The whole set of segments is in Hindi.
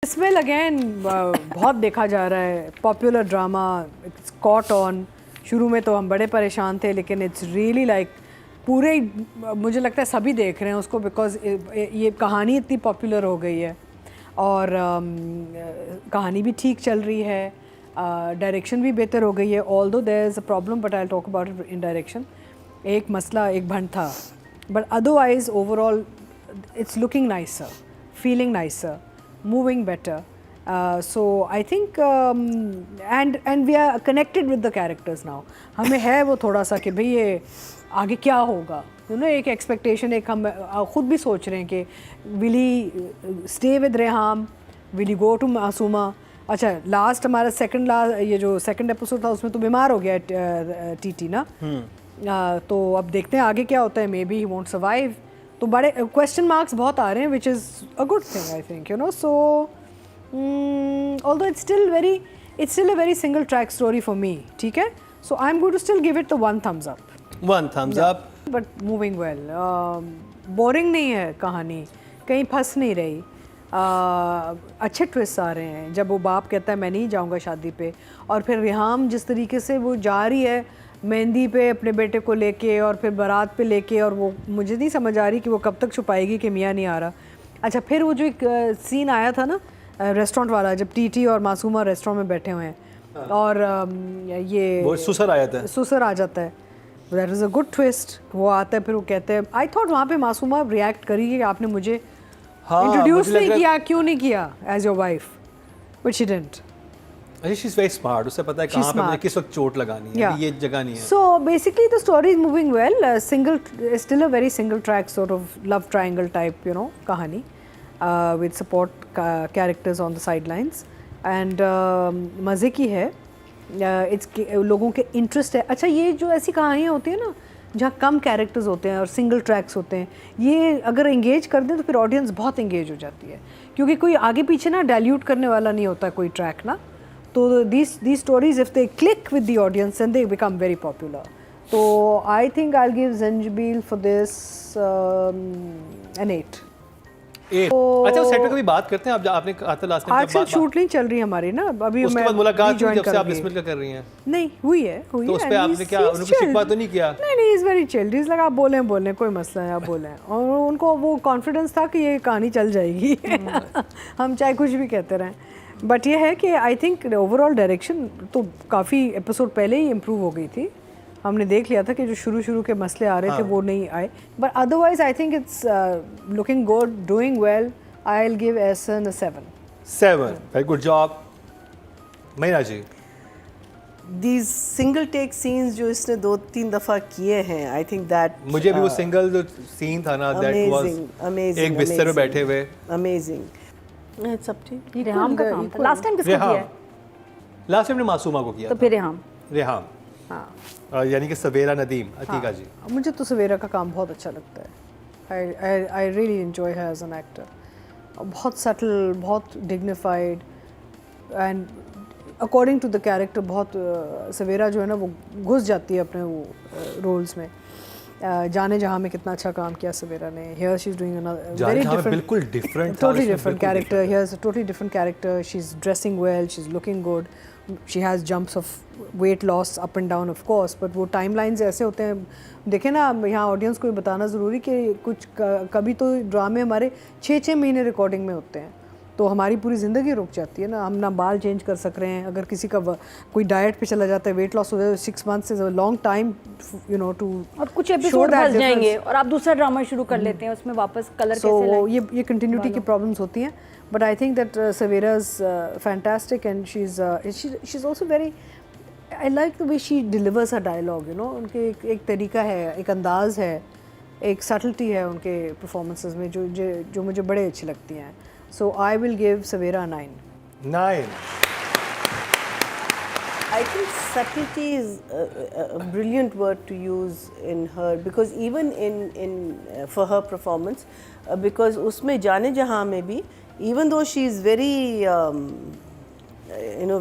इसमें अगेन बहुत देखा जा रहा है popular drama, it's caught on. शुरू में तो हम बड़े परेशान थे, लेकिन इट्स रियली लाइक पूरे, मुझे लगता है सभी देख रहे हैं उसको, बिकॉज ये कहानी इतनी पॉपुलर हो गई है और कहानी भी ठीक चल रही है, डायरेक्शन भी बेहतर हो गई है। Although there is a problem but I will talk about it in direction. एक मसला, एक भंड था, but otherwise overall it's looking nicer, feeling nicer, moving better. So I think and we are connected with the characters now. हमें है वो थोड़ा सा कि भाई ये आगे क्या होगा, एक एक्सपेक्टेशन, एक हम खुद भी सोच रहे हैं कि will he stay with Reham, will he go to Masuma. अच्छा, लास्ट हमारा ये जो सेकंड एपिसोड था उसमें तो बीमार हो गया टीटी ना, तो अब देखते हैं आगे क्या होता है। Maybe he won't survive, तो बड़े क्वेश्चन मार्क्स बहुत आ रहे हैं, which is a good thing I think, so although it's still a very single track story for me, ठीक है। So I am going to still give it the one thumbs up, but moving well. Boring नहीं है कहानी, कहीं फंस नहीं रही, अच्छे ट्विस्ट आ रहे हैं। जब वो बाप कहता है मैं नहीं जाऊंगा शादी पे, और फिर रेहाम जिस तरीके से वो जा रही है मेहंदी पे अपने बेटे को लेके और फिर बारात पे लेके, और वो मुझे नहीं समझ आ रही कि वो कब तक छुपाएगी कि मियाँ नहीं आ रहा। अच्छा, फिर वो जो एक सीन आया था ना रेस्टोरेंट वाला, जब टीटी और मासूमा रेस्टोरेंट में बैठे हुए हैं और ये वो सुसर आ जाता है, that is a good twist. वो आता है, फिर वो कहते हैं, आई थॉट वहाँ पे मासूमा रिएक्ट करी कि आपने मुझे इंट्रोड्यूस नहीं किया, क्यों नहीं किया as your wife, but she didn't. She's very smart. उसे पता है कहाँ पे मुझे किस वक्त चोट लगानी है, ये जगह नहीं है। So basically the story is moving well. Still a very single track sort of love triangle type, कहानी, with support characters on the sidelines, and मज़े की है। लोगों के इंटरेस्ट है। अच्छा, ये जो ऐसी कहानियाँ होती हैं ना जहाँ कम कैरेक्टर्स होते हैं और सिंगल ट्रैक्स होते हैं, ये अगर एंगेज कर दें तो फिर ऑडियंस बहुत एंगेज हो जाती है, क्योंकि कोई आगे पीछे ना डाइल्यूट करने वाला नहीं होता कोई ट्रैक ना। So these stories, if they click with the audience, then they become very popular. So I think I'll give Zanjabil for this an 8. अच्छा, उस सेट की भी बात करते हैं। अब आपने कहा था लास्ट टाइम आजकल शूट नहीं चल रही हमारी ना, अभी उसके बाद मुलाकात हुई जब से आप बिस्मिल का कर रही हैं? नहीं हुई है तो उस पे आपने क्या उनको शिकवा तो नहीं किया? नहीं, इज वेरी चिल्ड, इज लगा आप बोलें कोई मसला है, आप बोलें, और उनको वो कॉन्फिडेंस था कि ये कहानी चल जाएगी हम चाहे कुछ भी कहते रहें। बट ये है कि आई थिंक ओवरऑल डायरेक्शन तो काफ़ी एपिसोड पहले ही इम्प्रूव हो गई थी। हमने देख लिया था कि जो शुरू के मसले आ रहे थे वो नहीं आए, but otherwise I think it's looking good, doing well. I will give Ehsan a 7. Very good job. Meena ji, These single take scenes जो इसने 2-3 दफ़ा किए हैं, आई थिंक दैट मुझे भी वो सिंगल जो सीन था ना, दैट वाज एक बिस्तर पे बैठे हुए, amazing. It's up to Reham का काम था। लास्ट टाइम किसको किया है? लास्ट टाइम ने मासूमा को किया तो फिर रेहाम। हाँ, यानी कि सवेरा नदीम अतीका जी। मुझे तो सवेरा का काम बहुत अच्छा लगता है। I really enjoy her as an actor. बहुत सटल, बहुत dignified, and according to the character बहुत सवेरा जो है ना वो घुस जाती है अपने वो रोल्स में। जाने जहाँ में कितना अच्छा काम किया सवेरा ने। Here she is doing another very different, बिल्कुल different, totally different character. Here is a totally different character. She is dressing well, she is looking good, she has jumps of weight loss up and down of course, but वो टाइम लाइन्स ऐसे होते हैं। देखें ना, यहाँ ऑडियंस को बताना ज़रूरी कि कुछ कभी तो ड्रामे हमारे 6-6 महीने रिकॉर्डिंग में होते हैं, तो हमारी पूरी ज़िंदगी रुक जाती है ना। हम ना बाल चेंज कर सक रहे हैं, अगर किसी का कोई डाइट पे चला जाता है, वेट लॉस हो जाए, 6 months is a long time too, और कुछ एपिसोड फंस जाएंगे और आप दूसरा ड्रामा शुरू कर लेते हैं, उसमें वापस कलर कैसे लाएं? ये कंटिन्यूटी की प्रॉब्लम्स होती हैं। But I think that Savera is fantastic, and she is also very, I like the way she delivers a dialogue, उनके एक तरीका है, एक अंदाज़ है, एक सटलिटी है उनके परफॉर्मेंसेस में जो मुझे बड़े अच्छी लगती हैं। So I will give Savera a 9. 9. I think subtlety is a brilliant word to use in her, because even in for her performance, because उसमें जाने जहाँ में भी, even though she is very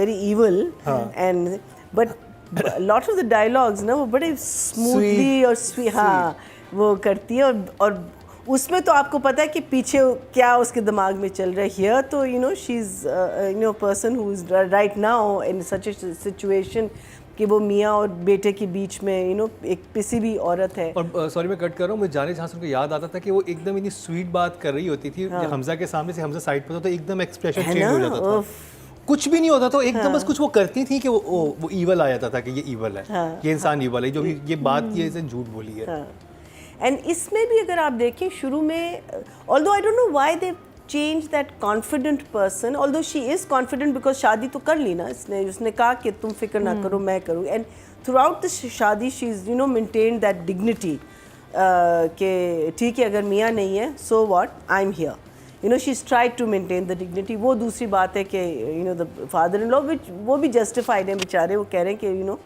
very evil, and but a lot of the dialogues ना वो बड़े smoothly और sweet, हाँ वो करती है, और उसमें तो आपको पता है कि पीछे क्या उसके दिमाग में चल रहा है. हियर तो you know she is person who is right now in such A situation कि वो मियाँ और बेटे के बीच में एक पिसी भी औरत है. और सॉरी मैं कट कर रहा हूँ, मुझे जाने जहाँ से उनको याद आता था कि वो एकदम इतनी स्वीट बात कर रही होती थी. हमजा के सामने से हमजा साइड पर था तो एकदम एक्सप्रेशन चेंज हो जाता था. कुछ भी नहीं होता तो एकदम बस कुछ वो करती थी कि वो ईवल आ जाता था कि ये ईवल है, ये इंसान ईवल है, जो भी ये बात की है झूठ बोली है. एंड इसमें भी अगर आप देखें शुरू में, although I don't know why they change that confident person, although she is confident because शादी तो कर ली ना उसने कहा कि तुम फिक्र ना करो मैं करूँ. And throughout the shaadi she is maintain that dignity कि ठीक है अगर मियाँ नहीं है so what I am here. She's tried to maintain the dignity. वो दूसरी बात है कि the father in law which वो भी जस्टिफाइड है बेचारे. वो कह रहे हैं कि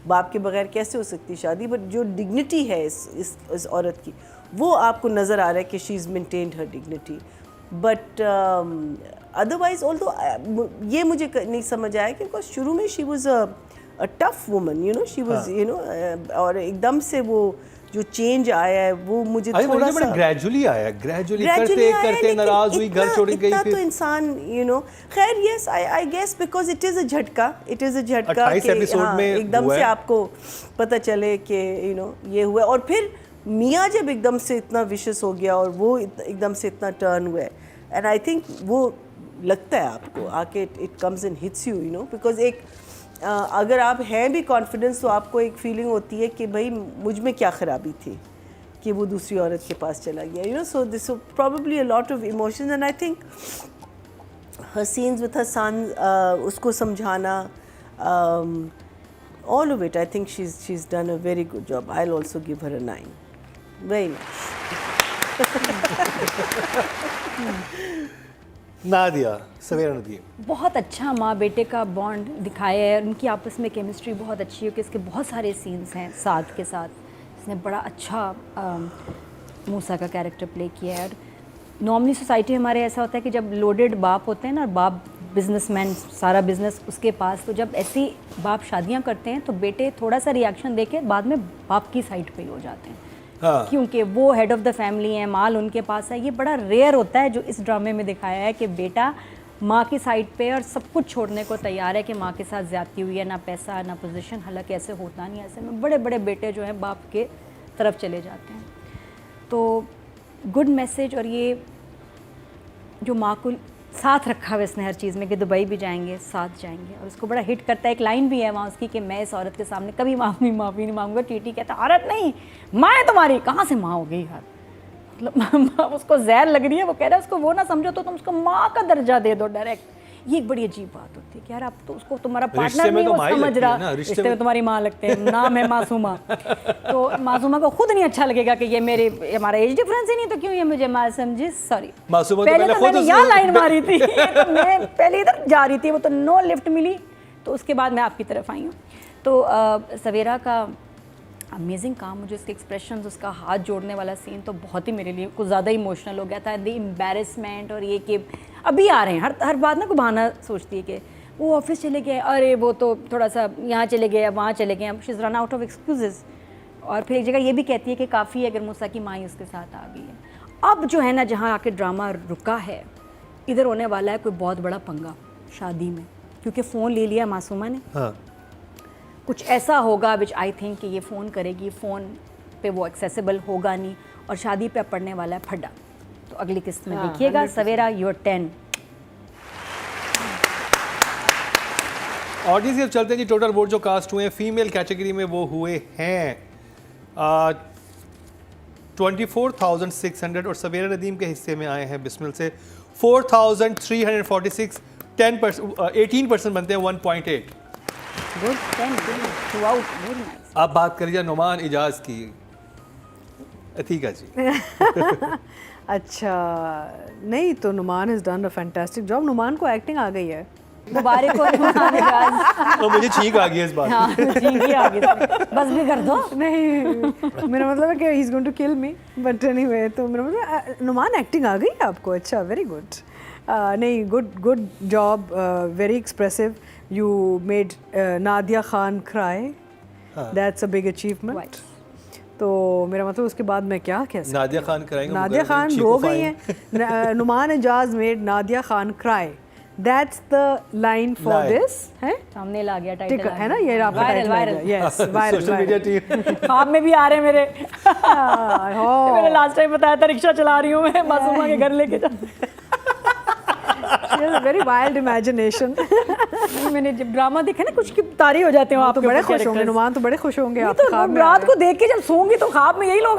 बाप के बगैर कैसे हो सकती शादी, बट जो डिग्निटी है इस औरत की वो आपको नज़र आ रहा है कि she is maintained her dignity. But otherwise although ये मुझे नहीं समझ आया कि बिकॉज शुरू में she was a tough woman, she was और एकदम से वो जो चेंज आया है वो मुझे थोड़ा सा ग्रेजुअली आया, ग्रेजुअली करते नाराज हुई, घर छोड़ गई. तो इंसान खैर yes I guess because it is a jhatka 28 episode में एकदम से आपको पता चले कि ये हुआ. और फिर मियाँ जब एकदम से इतना विशेष हो गया और वो एकदम से इतना टर्न हुआ है, एंड आई थिंक वो लगता है आपको आके it comes in hits you because एक अगर आप हैं भी कॉन्फिडेंस तो आपको एक फीलिंग होती है कि भाई मुझ में क्या ख़राबी थी कि वो दूसरी औरत के पास चला गया. So this probably a lot of emotions. And I think her scenes with her son, उसको समझाना, all of it, I think she's done a very good job. I'll also give her a 9. Very nice. Nadia, सवेरा नदीम, बहुत अच्छा माँ बेटे का बॉन्ड दिखाया है. उनकी आपस में केमिस्ट्री बहुत अच्छी है कि इसके बहुत सारे सीन्स हैं साथ के साथ. इसने बड़ा अच्छा मूसा का कैरेक्टर प्ले किया है. और नॉर्मली सोसाइटी हमारे ऐसा होता है कि जब लोडेड बाप होते हैं ना, बाप बिजनेसमैन, सारा बिजनेस उसके पास, तो जब ऐसी बाप शादियां करते हैं तो बेटे थोड़ा सा रिएक्शन देके बाद में बाप की साइड पे ही हो जाते हैं. क्योंकि वो हेड ऑफ द फैमिली है, माल उनके पास है. ये बड़ा रेयर होता है जो इस ड्रामे में दिखाया है कि बेटा माँ की साइड पे और सब कुछ छोड़ने को तैयार है कि माँ के साथ ज़्यादती हुई है, ना पैसा ना पोजीशन. हालांकि ऐसे होता नहीं. ऐसे में बड़े बड़े बेटे जो हैं बाप के तरफ चले जाते हैं. तो गुड मैसेज. और ये जो माँ को साथ रखा हुआ इसने हर चीज़ में कि दुबई भी जाएंगे साथ जाएंगे. और उसको बड़ा हिट करता है. एक लाइन भी है वहाँ उसकी कि मैं इस औरत के सामने कभी माफ़ी नहीं मांगूंगा. टीटी कहता औरत नहीं माँ है तुम्हारी. कहाँ से माँ हो गई यार, मतलब उसको जहर लग रही है. वो कह रहा है उसको वो ना समझो तो तुम उसको माँ का दर्जा दे दो डायरेक्ट. ये एक बड़ी अजीब बात होती है कि यार आप तो उसको तुम्हारा पार्टनर नहीं वो समझ रहा, रिश्ते में तुम्हारी माँ लगते हैं. नाम है मासूमा. तो मासूमा को खुद नहीं अच्छा लगेगा कि ये हमारा एज डिफरेंस ही नहीं तो क्यों ये मुझे माँ समझी. सॉरी पहले तो मैंने यहाँ लाइन मारी थी तो मैं पहले इधर जा रही थी, वो तो नो लिफ्ट मिली, तो उसके बाद मैं आपकी तरफ आई हूँ. तो सवेरा का अमेजिंग काम. मुझे उसके एक्सप्रेशंस, उसका हाथ जोड़ने वाला सीन तो बहुत ही मेरे लिए कुछ ज़्यादा इमोशनल हो गया था. द एम्बेरसमेंट और ये कि अभी आ रहे हैं हर बात ना को बहाना सोचती है कि वो ऑफिस चले गए, अरे वो तो थोड़ा सा यहाँ चले गए, वहाँ चले गए. She is run out of excuses. और फिर एक जगह ये भी कहती है कि काफ़ी है अगर मूसा की माँ ही उसके साथ आ गई है. अब जो है ना जहाँ आके ड्रामा रुका है, इधर होने वाला है कोई बहुत बड़ा पंगा शादी में, क्योंकि फ़ोन ले लिया मासूमा ने. कुछ ऐसा होगा विच आई थिंक कि ये फ़ोन करेगी, फ़ोन पे वो एक्सेसिबल होगा नहीं और शादी पे पड़ने वाला है फड्डा. तो अगली किस्त में देखिएगा. सवेरा यूर 10. ऑडियंस अब चलते हैं जी. टोटल वोट जो कास्ट हुए हैं फीमेल कैटेगरी में वो हुए हैं 24,600 और सवेरा नदीम के हिस्से में आए हैं बिस्मिल से 4,346. 18% बनते हैं 1.8. Good 10 throughout. Very nice. आप बात करिए नुमान इजाज की. अतीका जी. अच्छा नहीं तो Noman has done a fantastic job. Noman को एक्टिंग आ गई है. मुबारक हो नुमान इजाज. तो मुझे छींक आ गई इस बात. हाँ छींक ही आ गई. बस भी कर दो. नहीं मेरा मतलब है कि he is going to kill me but anyway. तो मेरा मतलब नुमान एक्टिंग आ गई है आपको. अच्छा वेरी गुड. नहीं good job. Very expressive. You made Nadia Khan cry. That's a big achievement. तो मेरा मतलब उसके बाद मैं क्या कह सकती नादिया खान कराएंगे नादिया खान रो गई हैं Noman Ijaz made Nadia Khan cry that's the line for Line. This है सामने ला गया ठीक टाइटल है ना ये आपका viral viral yes social media team ख्वाब में भी आ रहे हैं मेरे मैंने लास्ट टाइम बताया था रिक्शा चला रही हूँ मैं मासूमा के घर लेके जा वेरी वाइल्ड इमेजिनेशन मैंने जब ड्रामा देखा ना कुछ की तारी हो जाते हो आप तो बड़े खुश होंगे नुमान तो बड़े खुश होंगे आप तो रात को देख के जब सोऊंगी तो ख्वाब में यही लोग